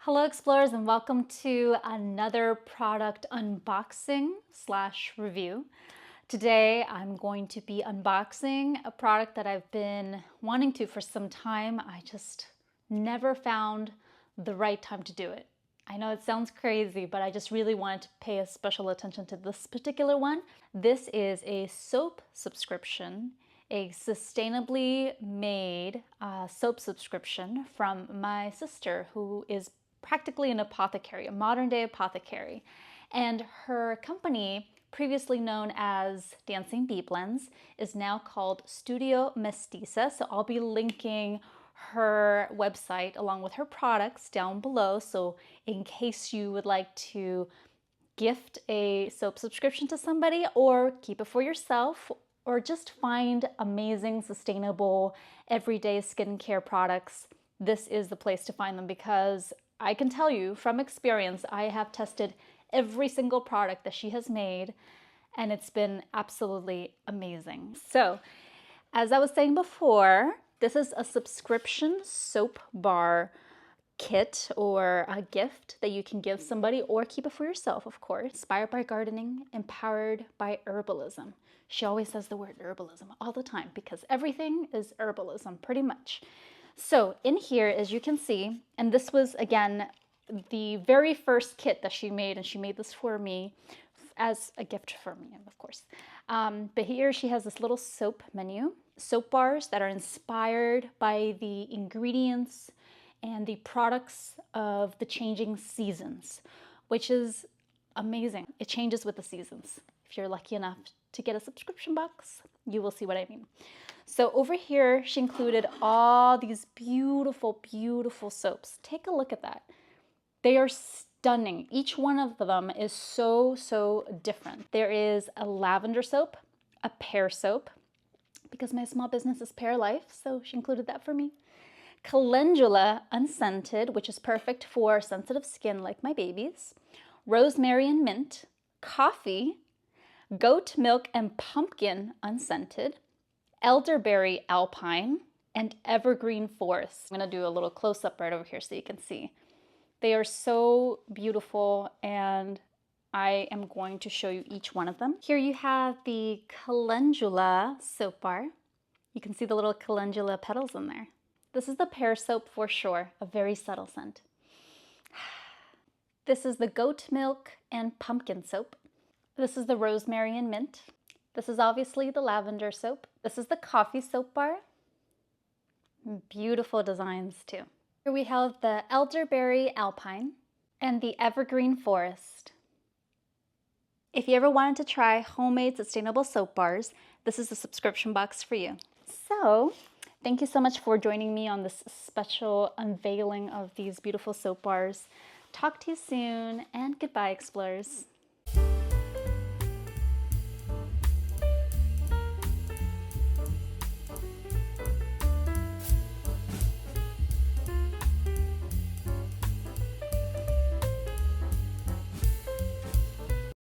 Hello explorers, and welcome to another product unboxing slash review. Today I'm going to be unboxing a product that I've been wanting to for some time. I just never found the right time to do it. I know it sounds crazy, but I just really wanted to pay a special attention to this particular one. This is a soap subscription, a sustainably made soap subscription from my sister, who is practically an apothecary, a modern day apothecary. And her company, previously known as Dancing Bee Blends, is now called Studio Mestiza. So I'll be linking her website along with her products down below. So in case you would like to gift a soap subscription to somebody or keep it for yourself, or just find amazing, sustainable, everyday skincare products, this is the place to find them, because I can tell you from experience, I have tested every single product that she has made, and it's been absolutely amazing. So, as I was saying before, this is a subscription soap bar kit or a gift that you can give somebody or keep it for yourself, of course. Inspired by gardening, empowered by herbalism. She always says the word herbalism all the time because everything is herbalism, pretty much. So in here, as you can see, and this was, again, the very first kit that she made, and she made this for me as a gift for me, of course. But here she has this little soap menu, soap bars that are inspired by the ingredients and the products of the changing seasons, which is amazing. It changes with the seasons. If you're lucky enough to get a subscription box, you will see what I mean. So over here, she included all these beautiful, beautiful soaps. Take a look at that. They are stunning. Each one of them is so different. There is a lavender soap, a pear soap, because my small business is Pear Life, so she included that for me. Calendula unscented, which is perfect for sensitive skin like my baby's. Rosemary and mint. Coffee. Goat milk and pumpkin unscented. Elderberry alpine, and evergreen forest. I'm gonna do a little close-up right over here so you can see. They are so beautiful, and I am going to show you each one of them. Here you have the calendula soap bar. You can see the little calendula petals in there. This is the pear soap for sure, a very subtle scent. This is the goat milk and pumpkin soap. This is the rosemary and mint. This is obviously the lavender soap. This is the coffee soap bar. Beautiful designs too. Here we have the elderberry alpine and the evergreen forest. If you ever wanted to try homemade sustainable soap bars, this is the subscription box for you. So, thank you so much for joining me on this special unveiling of these beautiful soap bars. Talk to you soon, and goodbye, explorers.